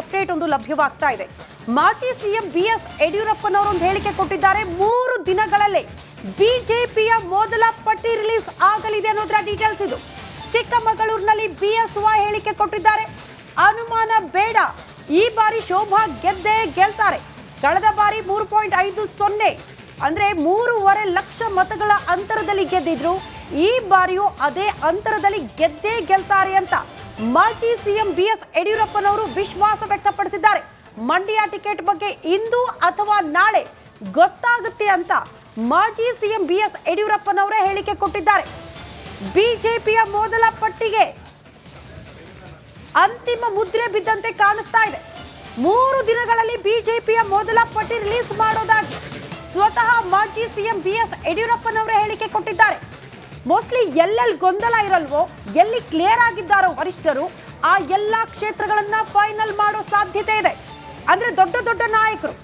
Update ಒಂದು ಲಭ್ಯವಾಗ್ತಾ ಇದೆ. ಮಾಜಿ ಸಿಎಂ ಬಿಎಸ್ ಯಡಿಯೂರಪ್ಪನವರು ಒಂದು ಹೇಳಿಕೆ ಕೊಟ್ಟಿದ್ದಾರೆ. 3 ದಿನಗಳಲ್ಲೇ ಬಿಜೆಪಿಯ ಮೊದಲ ಪಟ್ಟಿ ರಿಲೀಸ್ ಆಗಲಿದೆ ಅನ್ನೋದರ ಡೀಟೇಲ್ಸ್ ಇದು. ಚಿಕ್ಕಮಗಳೂರಿನಲ್ಲಿ ಬಿಎಸ್ವೈ ಹೇಳಿಕೆ ಕೊಟ್ಟಿದ್ದಾರೆ. ಅನುಮಾನ ಬೇಡ, ಈ ಬಾರಿ ಶೋಭಾ ಗೆದ್ದೇ ಗೆಲ್ತಾರೆ. ಕಳೆದ ಬಾರಿ 3.50 ಅಂದ್ರೆ 3.5 ಲಕ್ಷ ಮತಗಳ ಅಂತರದಲ್ಲಿ ಗೆದ್ದಿದ್ರು. ಈ ಬಾರಿಯೂ ಅದೇ ಅಂತರದಲ್ಲಿ ಗೆದ್ದೇ ಗೆಲ್ತಾರೆ ಅಂತ ಮಾಜಿ ಸಿಎಂ ಬಿಎಸ್ ಯಡಿಯೂರಪ್ಪನವರು ವಿಶ್ವಾಸ ವ್ಯಕ್ತಪಡಿಸಿದ್ದಾರೆ. ಮಂಡ್ಯ ಟಿಕೆಟ್ ಬಗ್ಗೆ ಇಂದು ಅಥವಾ ನಾಳೆ ಗೊತ್ತಾಗುತ್ತೆ ಅಂತ ಮಾಜಿ ಸಿಎಂ ಬಿಎಸ್ ಯಡಿಯೂರಪ್ಪನವರೇ ಹೇಳಿಕೆ ಕೊಟ್ಟಿದ್ದಾರೆ. ಬಿಜೆಪಿಯ ಮೊದಲ ಪಟ್ಟಿಗೆ ಅಂತಿಮ ಮುದ್ರೆ ಬಿದ್ದಂತೆ ಕಾಣಿಸ್ತಾ ಇದೆ. 3 ದಿನಗಳಲ್ಲಿ ಬಿಜೆಪಿಯ ಮೊದಲ ಪಟ್ಟಿ ರಿಲೀಸ್ ಮಾಡೋದಾಗಿ ಸ್ವತಃ ಮಾಜಿ ಸಿಎಂ ಬಿಎಸ್ ಯಡಿಯೂರಪ್ಪನವರೇ ಹೇಳಿಕೆ ಕೊಟ್ಟಿದ್ದಾರೆ. ಮೋಸ್ಟ್ಲಿ ಎಲ್ಲೆಲ್ಲಿ ಗೊಂದಲ ಇರಲ್ವೋ, ಎಲ್ಲಿ ಕ್ಲಿಯರ್ ಆಗಿದ್ದಾರೋ ವರಿಷ್ಠರು, ಆ ಎಲ್ಲಾ ಕ್ಷೇತ್ರಗಳನ್ನ ಫೈನಲ್ ಮಾಡೋ ಸಾಧ್ಯತೆ ಇದೆ. ಅಂದ್ರೆ ದೊಡ್ಡ ದೊಡ್ಡ ನಾಯಕರು,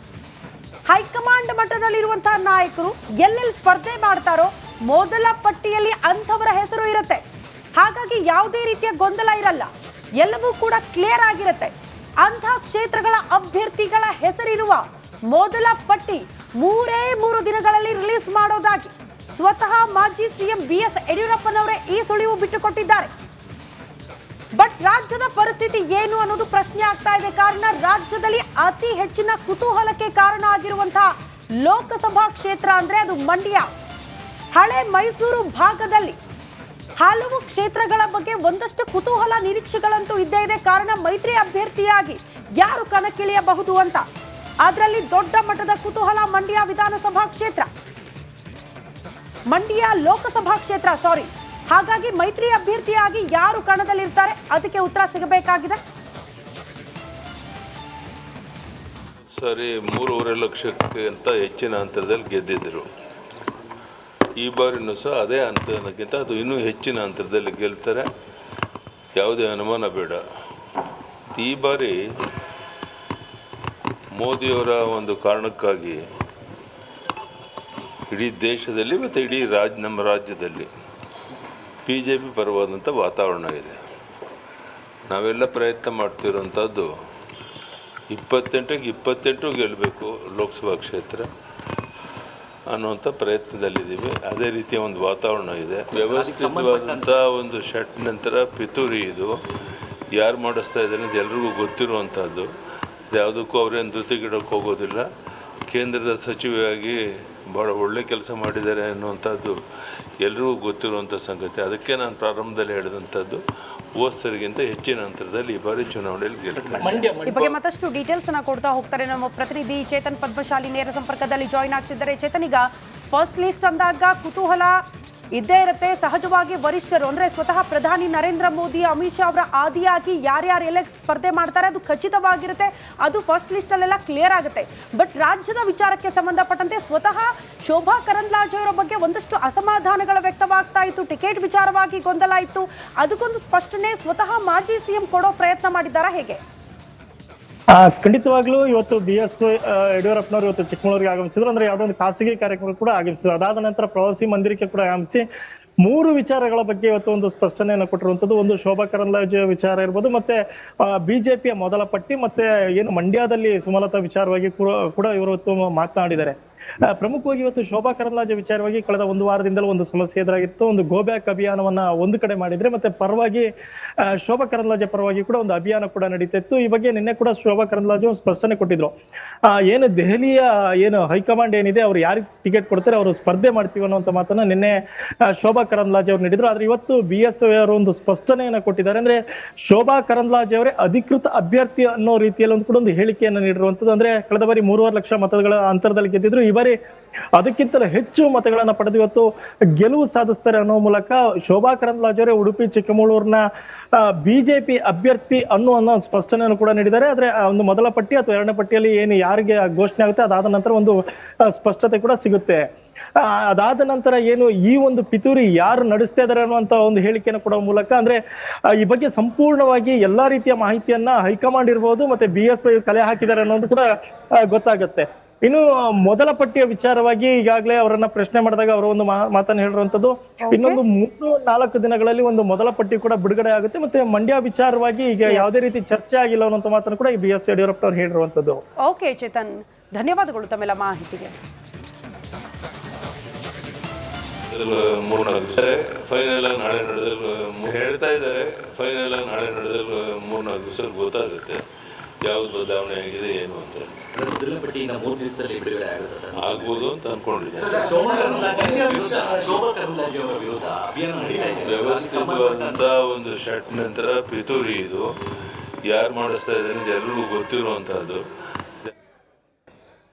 ಹೈಕಮಾಂಡ್ ಮಟ್ಟದಲ್ಲಿರುವಂತಹ ನಾಯಕರು ಎಲ್ಲೆಲ್ಲಿ ಸ್ಪರ್ಧೆ ಮಾಡ್ತಾರೋ ಮೊದಲ ಪಟ್ಟಿಯಲ್ಲಿ ಅಂಥವರ ಹೆಸರು ಇರುತ್ತೆ. ಹಾಗಾಗಿ ಯಾವುದೇ ರೀತಿಯ ಗೊಂದಲ ಇರಲ್ಲ, ಎಲ್ಲವೂ ಕೂಡ ಕ್ಲಿಯರ್ ಆಗಿರುತ್ತೆ. ಅಂಥ ಕ್ಷೇತ್ರಗಳ ಅಭ್ಯರ್ಥಿಗಳ ಹೆಸರಿರುವ ಮೊದಲ ಪಟ್ಟಿ 3 ದಿನಗಳಲ್ಲಿ ರಿಲೀಸ್ ಮಾಡೋದಾಗಿ ಸ್ವತಃ ಮಾಜಿ ಸಿಎಂ ಬಿಎಸ್ ಯಡಿಯೂರಪ್ಪನವರೇ ಈ ಸುಳಿವು ಬಿಟ್ಟುಕೊಟ್ಟಿದ್ದಾರೆ. ಬಟ್ ರಾಜ್ಯದ ಪರಿಸ್ಥಿತಿ ಏನು ಅನ್ನೋದು ಪ್ರಶ್ನೆ ಆಗ್ತಾ ಇದೆ. ಕಾರಣ ರಾಜ್ಯದಲ್ಲಿ ಅತಿ ಹೆಚ್ಚಿನ ಕುತೂಹಲಕ್ಕೆ ಕಾರಣ ಆಗಿರುವಂತಹ ಲೋಕಸಭಾ ಕ್ಷೇತ್ರ ಅಂದ್ರೆ ಅದು ಮಂಡ್ಯ. ಹಳೆ ಮೈಸೂರು ಭಾಗದಲ್ಲಿ ಹಲವು ಕ್ಷೇತ್ರಗಳ ಬಗ್ಗೆ ಒಂದಷ್ಟು ಕುತೂಹಲ ನಿರೀಕ್ಷೆಗಳಂತೂ ಇದ್ದೇ ಇದೆ. ಕಾರಣ ಮೈತ್ರಿ ಅಭ್ಯರ್ಥಿಯಾಗಿ ಯಾರು ಕಣಕ್ಕಿಳಿಯಬಹುದು ಅಂತ. ಅದರಲ್ಲಿ ದೊಡ್ಡ ಮಟ್ಟದ ಕುತೂಹಲ ಮಂಡ್ಯ ವಿಧಾನಸಭಾ ಕ್ಷೇತ್ರ, ಮಂಡ್ಯ ಲೋಕಸಭಾ ಕ್ಷೇತ್ರ ಹಾಗಾಗಿ ಮೈತ್ರಿ ಅಭ್ಯರ್ಥಿಯಾಗಿ ಯಾರು ಕಣದಲ್ಲಿರ್ತಾರೆ ಅದಕ್ಕೆ ಉತ್ತರ ಸಿಗಬೇಕಾಗಿದೆ. ಸರಿ, 3.5 ಲಕ್ಷಕ್ಕಿಂತ ಹೆಚ್ಚಿನ ಅಂತರದಲ್ಲಿ ಗೆದ್ದಿದ್ರು. ಈ ಬಾರಿನೂ ಸಹ ಅದೇ ಅಂತರಕ್ಕಿಂತ ಅದು ಇನ್ನೂ ಹೆಚ್ಚಿನ ಅಂತರದಲ್ಲಿ ಗೆಲ್ತಾರೆ, ಯಾವುದೇ ಅನುಮಾನ ಬೇಡ. ಈ ಬಾರಿ ಮೋದಿಯವರ ಒಂದು ಕಾರಣಕ್ಕಾಗಿ ಇಡೀ ದೇಶದಲ್ಲಿ ಮತ್ತು ಇಡೀ ನಮ್ಮ ರಾಜ್ಯದಲ್ಲಿ BJP ಪರವಾದಂಥ ವಾತಾವರಣ ಇದೆ. ನಾವೆಲ್ಲ ಪ್ರಯತ್ನ ಮಾಡ್ತಿರೋಂಥದ್ದು 28ಕ್ಕೆ 28 ಗೆಲ್ಲಬೇಕು ಲೋಕಸಭಾ ಕ್ಷೇತ್ರ ಅನ್ನುವಂಥ ಪ್ರಯತ್ನದಲ್ಲಿದ್ದೀವಿ. ಅದೇ ರೀತಿಯ ಒಂದು ವಾತಾವರಣ ಇದೆ. ವ್ಯವಸ್ಥಿತವಾದಂಥ ಒಂದು ಷಟ್ ನಂತರ ಪಿತೂರಿ ಇದು ಯಾರು ಮಾಡಿಸ್ತಾ ಇದ್ದಾರೆ ಅಂತ ಎಲ್ರಿಗೂ ಗೊತ್ತಿರುವಂಥದ್ದು. ಯಾವುದಕ್ಕೂ ಅವರೇನು ಧೃತಿಗಿಡಕ್ಕೆ ಹೋಗೋದಿಲ್ಲ. ಕೇಂದ್ರದ ಸಚಿವೆಯಾಗಿ ಭಾಳ ಒಳ್ಳೆ ಕೆಲಸ ಮಾಡಿದ್ದಾರೆ ಅನ್ನುವಂಥದ್ದು ಎಲ್ರಿಗೂ ಗೊತ್ತಿರುವಂಥ ಸಂಗತಿ. ಅದಕ್ಕೆ ನಾನು ಪ್ರಾರಂಭದಲ್ಲಿ ಹೇಳಿದಂಥದ್ದು ಓದ್ಸರಿಗಿಂತ ಹೆಚ್ಚಿನ ಅಂತರದಲ್ಲಿ ಈ ಬಾರಿ ಚುನಾವಣೆಯಲ್ಲಿ ಗೆಲ್ತಾರೆ. ಈ ಬಗ್ಗೆ ಮತ್ತಷ್ಟು ಡೀಟೇಲ್ಸ್ ಅನ್ನ ಕೊಡ್ತಾ ಹೋಗ್ತಾರೆ ನಮ್ಮ ಪ್ರತಿನಿಧಿ ಚೇತನ್ ಪದ್ಮಶಾಲಿ ನೇರ ಸಂಪರ್ಕದಲ್ಲಿ ಜಾಯಿನ್ ಆಗ್ತಿದ್ದಾರೆ. ಚೇತನ್, ಈಗ ಫಸ್ಟ್ ಲಿಸ್ಟ್ ಅಂದಾಗ ಕುತೂಹಲ ಇದ್ದೇ ಇರುತ್ತೆ. ಸಹಜವಾಗಿ ವರಿಷ್ಠರು ಅಂದ್ರೆ ಸ್ವತಃ ಪ್ರಧಾನಿ ನರೇಂದ್ರ ಮೋದಿ, ಅಮಿತ್ ಶಾ ಅವರ ಆದಿಯಾಗಿ ಯಾರ್ಯಾರು ಎಲ್ಲ ಸ್ಪರ್ಧೆ ಮಾಡ್ತಾರೆ ಅದು ಖಚಿತವಾಗಿರುತ್ತೆ. ಅದು ಫಸ್ಟ್ ಲಿಸ್ಟ್ ಅಲ್ಲೆಲ್ಲ ಕ್ಲಿಯರ್ ಆಗುತ್ತೆ. ಬಟ್ ರಾಜ್ಯದ ವಿಚಾರಕ್ಕೆ ಸಂಬಂಧಪಟ್ಟಂತೆ ಸ್ವತಃ ಶೋಭಾ ಕರಂದ್ಲಾಜೆ ಅವರ ಬಗ್ಗೆ ಒಂದಷ್ಟು ಅಸಮಾಧಾನಗಳು ವ್ಯಕ್ತವಾಗ್ತಾ ಇತ್ತು. ಟಿಕೆಟ್ ವಿಚಾರವಾಗಿ ಗೊಂದಲ ಇತ್ತು. ಅದಕ್ಕೊಂದು ಸ್ಪಷ್ಟನೆ ಸ್ವತಃ ಮಾಜಿ ಸಿಎಂ ಕೊಡೋ ಪ್ರಯತ್ನ ಮಾಡಿದ್ದಾರಾ ಹೇಗೆ? ಖಂಡಿತವಾಗ್ಲೂ ಇವತ್ತು BS ಯಡಿಯೂರಪ್ಪನವರು ಇವತ್ತು ಚಿಕ್ಕಮಗಳೂರಿಗೆ ಆಗಮಿಸಿದ್ರು. ಅಂದ್ರೆ ಯಾವುದೋ ಒಂದು ಖಾಸಗಿ ಕಾರ್ಯಕ್ರಮ ಕೂಡ ಆಗಮಿಸಿದ್ರು. ಅದಾದ ನಂತರ ಪ್ರವಾಸಿ ಮಂದಿರಕ್ಕೆ ಕೂಡ ಆಗಮಿಸಿ 3 ವಿಚಾರಗಳ ಬಗ್ಗೆ ಇವತ್ತು ಒಂದು ಸ್ಪಷ್ಟನೆಯನ್ನು ಕೊಟ್ಟಿರುವಂತದ್ದು. ಒಂದು ಶೋಭಾ ಕರಂದ್ಲಾಜೆ ವಿಚಾರ ಇರ್ಬೋದು, ಮತ್ತೆ ಬಿಜೆಪಿಯ ಮೊದಲ ಪಟ್ಟಿ, ಮತ್ತೆ ಏನು ಮಂಡ್ಯದಲ್ಲಿ ಸುಮಲತಾ ವಿಚಾರವಾಗಿ ಕೂಡ ಇವರು ಮಾತನಾಡಿದ್ದಾರೆ. ಪ್ರಮುಖವಾಗಿ ಇವತ್ತು ಶೋಭಾ ಕರಂದ್ಲಾಜೆ ವಿಚಾರವಾಗಿ ಕಳೆದ 1 ವಾರದಿಂದಲೂ ಒಂದು ಸಮಸ್ಯೆ ಎದುರಾಗಿತ್ತು. ಒಂದು ಗೋ ಬ್ಯಾಕ್ ಅಭಿಯಾನವನ್ನ ಒಂದು ಕಡೆ ಮಾಡಿದ್ರೆ, ಮತ್ತೆ ಪರವಾಗಿ ಶೋಭಾ ಕರಂದ್ಲಾಜೆ ಪರವಾಗಿ ಕೂಡ ಒಂದು ಅಭಿಯಾನ ಕೂಡ ನಡೀತಿತ್ತು. ಈ ಬಗ್ಗೆ ನಿನ್ನೆ ಕೂಡ ಶೋಭಾ ಕರಂದ್ಲಾಜೆ ಸ್ಪಷ್ಟನೆ ಕೊಟ್ಟಿದ್ರು. ಏನು ದೆಹಲಿಯ ಏನು ಹೈಕಮಾಂಡ್ ಏನಿದೆ, ಅವ್ರು ಯಾರಿಗೆ ಟಿಕೆಟ್ ಕೊಡ್ತಾರೆ ಅವರು ಸ್ಪರ್ಧೆ ಮಾಡ್ತೀವಿ ಅನ್ನುವಂತ ಮಾತನ್ನ ನಿನ್ನೆ ಶೋಭಾ ಕರಂದ್ಲಾಜೆ ಅವ್ರು ನೀಡಿದ್ರು. ಆದ್ರೆ ಇವತ್ತು BS ಅವರು ಒಂದು ಸ್ಪಷ್ಟನೆಯನ್ನ ಕೊಟ್ಟಿದ್ದಾರೆ. ಅಂದ್ರೆ ಶೋಭಾ ಕರಂದ್ಲಾಜೆ ಅವರೇ ಅಧಿಕೃತ ಅಭ್ಯರ್ಥಿ ಅನ್ನೋ ರೀತಿಯಲ್ಲಿ ಒಂದು ಕೂಡ ಒಂದು ಹೇಳಿಕೆಯನ್ನು ನೀಡಿರುವಂತದ್ದು. ಅಂದ್ರೆ ಕಳೆದ ಬಾರಿ 3.5 ಲಕ್ಷ ಮತಗಳ ಅಂತರದಲ್ಲಿ ಗೆದ್ದಿದ್ರು. ಈ ಬಾರಿ ಅದಕ್ಕಿಂತಲೂ ಹೆಚ್ಚು ಮತಗಳನ್ನ ಪಡೆದು ಇವತ್ತು ಗೆಲುವು ಸಾಧಿಸ್ತಾರೆ ಅನ್ನೋ ಮೂಲಕ ಶೋಭಾ ಕರಂದ್ಲಾಜೆ ಅವರೇ ಉಡುಪಿ ಚಿಕ್ಕಮಗಳೂರಿನ ಬಿಜೆಪಿ ಅಭ್ಯರ್ಥಿ ಅನ್ನೋ ಸ್ಪಷ್ಟನೆಯನ್ನು ಕೂಡ ನೀಡಿದ್ದಾರೆ. ಆದ್ರೆ ಒಂದು ಮೊದಲ ಪಟ್ಟಿ ಅಥವಾ 2ನೇ ಪಟ್ಟಿಯಲ್ಲಿ ಏನು ಯಾರಿಗೆ ಘೋಷಣೆ ಆಗುತ್ತೆ ಅದಾದ ನಂತರ ಒಂದು ಸ್ಪಷ್ಟತೆ ಕೂಡ ಸಿಗುತ್ತೆ. ಅದಾದ ನಂತರ ಏನು ಈ ಒಂದು ಪಿತೂರಿ ಯಾರು ನಡೆಸ್ತಾ ಇದಾರೆ ಅನ್ನುವಂತ ಒಂದು ಹೇಳಿಕೆಯನ್ನು ಕೊಡುವ ಮೂಲಕ, ಅಂದ್ರೆ ಈ ಬಗ್ಗೆ ಸಂಪೂರ್ಣವಾಗಿ ಎಲ್ಲಾ ರೀತಿಯ ಮಾಹಿತಿಯನ್ನ ಹೈಕಮಾಂಡ್ ಇರ್ಬೋದು ಮತ್ತೆ BS ಕಲೆ ಹಾಕಿದ್ದಾರೆ ಅನ್ನೋದು ಕೂಡ ಗೊತ್ತಾಗುತ್ತೆ. ಇನ್ನು ಮೊದಲ ಪಟ್ಟಿಯ ವಿಚಾರವಾಗಿ ಈಗಾಗಲೇ ಅವರನ್ನ ಪ್ರಶ್ನೆ ಮಾಡಿದಾಗ ಅವರ ಒಂದು ಮಾತನ್ನು ಹೇಳಿರುವಂತದ್ದು ಇನ್ನೊಂದು 3-4 ದಿನಗಳಲ್ಲಿ ಒಂದು ಮೊದಲ ಪಟ್ಟಿ ಕೂಡ ಬಿಡುಗಡೆ ಆಗುತ್ತೆ. ಮತ್ತೆ ಮಂಡ್ಯ ವಿಚಾರವಾಗಿ ಈಗ ಯಾವುದೇ ರೀತಿ ಚರ್ಚೆ ಆಗಿಲ್ಲ ಅನ್ನುವಂತ ಮಾತನ್ನು ಕೂಡ ಬಿ ಎಸ್ ಯಡಿಯೂರಪ್ಪ ಅವರು ಹೇಳಿರುವಂತದ್ದು. ಓಕೆ ಚೇತನ್, ಧನ್ಯವಾದಗಳು ತಮ್ಮೆಲ್ಲ ಮಾಹಿತಿಗೆ. ಫೈನಲ್ ಆಗಿ ನಾಳೆ ನಡೆದ್ರೆ ಹೇಳ್ತಾ ಇದ್ದಾರೆ, ಫೈನಲ್ ಆಗಿ ನಾಳೆ ನಡೆದ್ರೆ 3-4 ದಿವಸ ಗೊತ್ತಾಗುತ್ತೆ ಯಾವ್ದು ಬದಲಾವಣೆ ಆಗಿದೆ ಏನು ಅಂತ. ಆಗ್ಬೋದು ಅಂತ ಅನ್ಕೊಂಡಿದ್ದೀನಿ. ವ್ಯವಸ್ಥಿತವಾದಂತ ಒಂದು ಷಟ್ ನಂತರ ಪಿತೂರಿ ಇದು ಯಾರು ಮಾಡಿಸ್ತಾ ಇದ್ದಾರೆ ಎಲ್ಲರಿಗೂ ಗೊತ್ತಿರುವಂತಹದ್ದು.